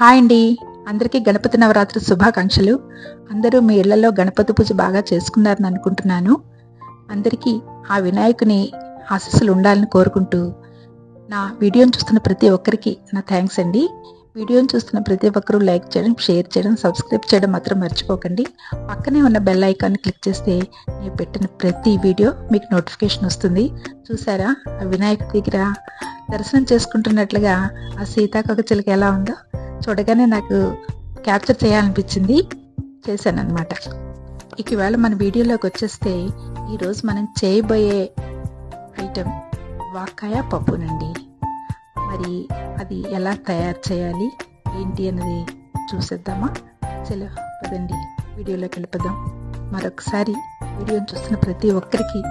Hi అండి, అందరికీ గణపతి నవరాత్రి శుభాకాంక్షలు. అందరూ మీ ఇళ్లలో గణపతి పూజ బాగా చేసుకున్నారని అనుకుంటున్నాను. అందరికీ ఆ వినాయకుని ఆశీస్సులు ఉండాలని కోరుకుంటూ నా వీడియోని చూస్తున్న ప్రతి ఒక్కరికి నా థ్యాంక్స్ అండి. వీడియోని చూస్తున్న ప్రతి ఒక్కరూ లైక్ చేయడం, షేర్ చేయడం, సబ్స్క్రైబ్ చేయడం మాత్రం మర్చిపోకండి. పక్కనే ఉన్న బెల్ ఐకాన్ని క్లిక్ చేస్తే నేను పెట్టిన ప్రతి వీడియో మీకు నోటిఫికేషన్ వస్తుంది. చూసారా, ఆ వినాయకుడి దగ్గర దర్శనం చేసుకుంటున్నట్లుగా ఆ సీతాకోకచిలుక ఎలా ఉందో చూడగానే నాకు క్యాప్చర్ చేయాలనిపించింది, చేశానన్నమాట. ఇక ఇవాళ మన వీడియోలోకి వచ్చేస్తే ఈరోజు మనం చేయబోయే ఐటెం వాక్కాయ పప్పునండి. మరి అది ఎలా తయారు చేయాలి ఏంటి అన్నది చూసేద్దామా? చలో పదండి వీడియోలోకి వెళ్ళిపోదాం. మరొకసారి వీడియోని చూస్తున్న ప్రతి ఒక్కరికి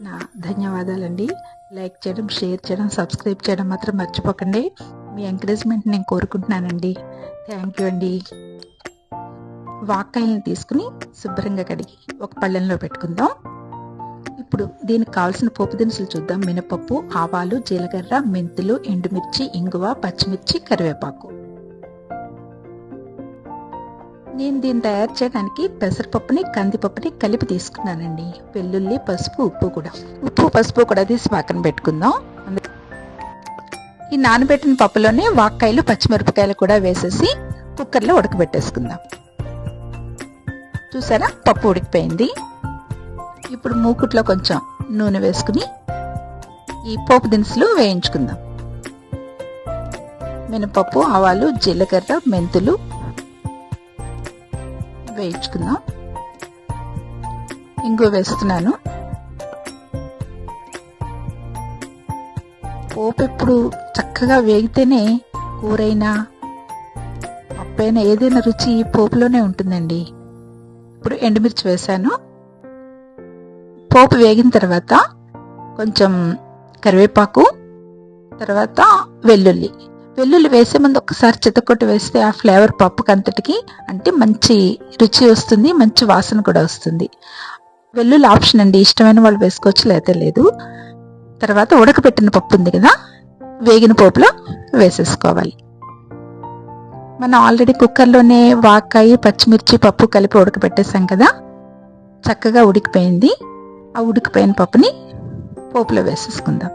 నా ధన్యవాదాలండి. లైక్ చేయడం, షేర్ చేయడం, సబ్స్క్రైబ్ చేయడం మాత్రం మర్చిపోకండి. మీ ఎంకరేజ్మెంట్ నేను కోరుకుంటున్నానండి. థ్యాంక్ యూ అండి. వాక్కాయలను తీసుకుని శుభ్రంగా కడిగి ఒక పళ్ళెంలో పెట్టుకుందాం. ఇప్పుడు దీనికి కావాల్సిన పోపు దినుసులు చూద్దాం. మినపప్పు, ఆవాలు, జీలకర్ర, మెంతులు, ఎండుమిర్చి, ఇంగువ, పచ్చిమిర్చి, కరివేపాకు. నేను దీన్ని తయారు చేయడానికి పెసరపప్పుని, కందిపప్పుని కలిపి తీసుకున్నానండి. వెల్లుల్లి, పసుపు, ఉప్పు పసుపు కూడా తీసి పక్కన పెట్టుకుందాం. ఈ నానబెట్టిన పప్పులోనే వాక్కాయలు, పచ్చిమిరపకాయలు కూడా వేసేసి కుక్కర్లో ఉడకబెట్టేసుకుందాం. చూసారా, పప్పు ఉడికిపోయింది. ఇప్పుడు మూకుట్లో కొంచెం నూనె వేసుకుని ఈ పోపు దినుసులు వేయించుకుందాం. మినపప్పు, ఆవాలు, జీలకర్ర, మెంతులు వేయించుకుందాం. ఇంగువ వేస్తున్నాను. పోపు ఎప్పుడు చక్కగా వేగితేనే కూరైనా పప్పైనా ఏదైనా రుచి పోపులోనే ఉంటుందండి. ఇప్పుడు ఎండుమిర్చి వేసాను. పోపు వేగిన తర్వాత కొంచెం కరివేపాకు, తర్వాత వెల్లుల్లి వేసే ముందు ఒక్కసారి చితకొట్టి వేస్తే ఆ ఫ్లేవర్ పప్పుకి అంతటికి అంటే మంచి రుచి వస్తుంది, మంచి వాసన కూడా వస్తుంది. వెల్లుల్లి ఆప్షన్ అండి, ఇష్టమైన వాళ్ళు వేసుకోవచ్చు, లేతే లేదు. తర్వాత ఉడకబెట్టిన పప్పు ఉంది కదా, వేగిన పోపులో వేసేసుకోవాలి. మనం ఆల్రెడీ కుక్కర్లోనే వాక్కాయ, పచ్చిమిర్చి, పప్పు కలిపి ఉడకబెట్టేసాం కదా, చక్కగా ఉడికిపోయింది. ఆ ఉడికిపోయిన పప్పుని పోపులో వేసేసుకుందాం.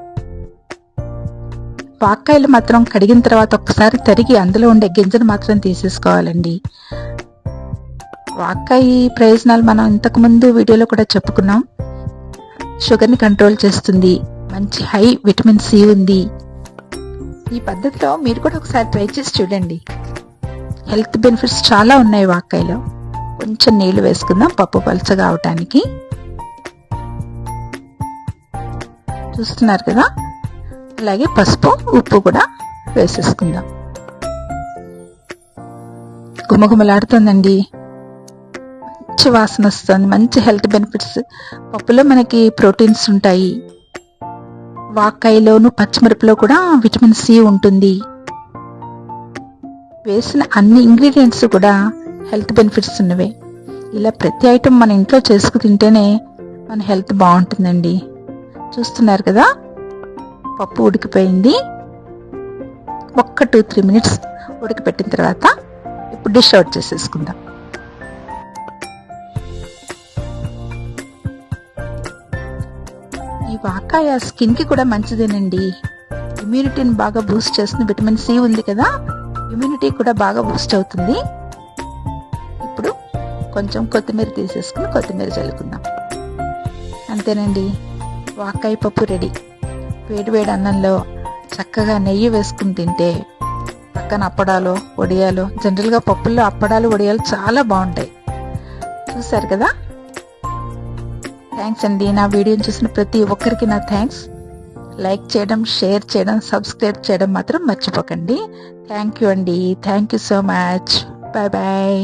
వాక్కాయలు మాత్రం కడిగిన తర్వాత ఒక్కసారి తరిగి అందులో ఉండే గింజను మాత్రం తీసేసుకోవాలండి. వాక్కాయ ప్రయోజనాలు మనం ఇంతకుముందు వీడియోలో కూడా చెప్పుకున్నాం. షుగర్ని కంట్రోల్ చేస్తుంది, మంచి హై విటమిన్ సి ఉంది. ఈ పద్ధతిలో మీరు కూడా ఒకసారి ట్రై చేసి చూడండి. హెల్త్ బెనిఫిట్స్ చాలా ఉన్నాయి వాక్కాయలో. కొంచెం నీళ్లు వేసుకుందాం పప్పు పలుచగా అవటానికి. చూస్తున్నారు కదా, అలాగే పసుపు, ఉప్పు కూడా వేసేసుకుందాం. గుమగుమలాడుతుందండి, మంచి వాసన వస్తుంది, మంచి హెల్త్ బెనిఫిట్స్. పప్పులో మనకి ప్రోటీన్స్ ఉంటాయి. వాక్కాయలోను పచ్చిమిరపలో కూడా విటమిన్ సి ఉంటుంది. వేసిన అన్ని ఇంగ్రీడియంట్స్ కూడా హెల్త్ బెనిఫిట్స్ ఉన్నవే. ఇలా ప్రతి ఐటమ్ మన ఇంట్లో చేసుకు తింటేనే మన హెల్త్ బాగుంటుందండి. చూస్తున్నారు కదా, పప్పు ఉడికిపోయింది. ఒక్క 2-3 మినిట్స్ ఉడకపెట్టిన తర్వాత ఇప్పుడు డిష్ అవుట్ చేసేసుకుందాం. ఈ వాక్కాయ స్కిన్ కి కూడా మంచిదేనండి. ఇమ్యూనిటీని బాగా బూస్ట్ చేస్తుంది. విటమిన్ సి ఉంది కదా, ఇమ్యూనిటీ కూడా బాగా బూస్ట్ అవుతుంది. ఇప్పుడు కొంచెం కొత్తిమీర తీసేసుకుని కొత్తిమీర చల్లుకుందాం. అంతేనండి, వాక్కాయ పప్పు రెడీ. వేడి అన్నంలో చక్కగా నెయ్యి వేసుకుని తింటే, పక్కన అప్పడాలు, వడియాలు, జనరల్గా పప్పుల్లో అప్పడాలు, వడియాలు చాలా బాగుంటాయి. చూసారు కదా, థ్యాంక్స్ అండి. నా వీడియోని చూసిన ప్రతి ఒక్కరికి నా థ్యాంక్స్. లైక్ చేయడం, షేర్ చేయడం, సబ్స్క్రైబ్ చేయడం మాత్రం మర్చిపోకండి. థ్యాంక్ యూ అండి. Thank you so much. Bye bye.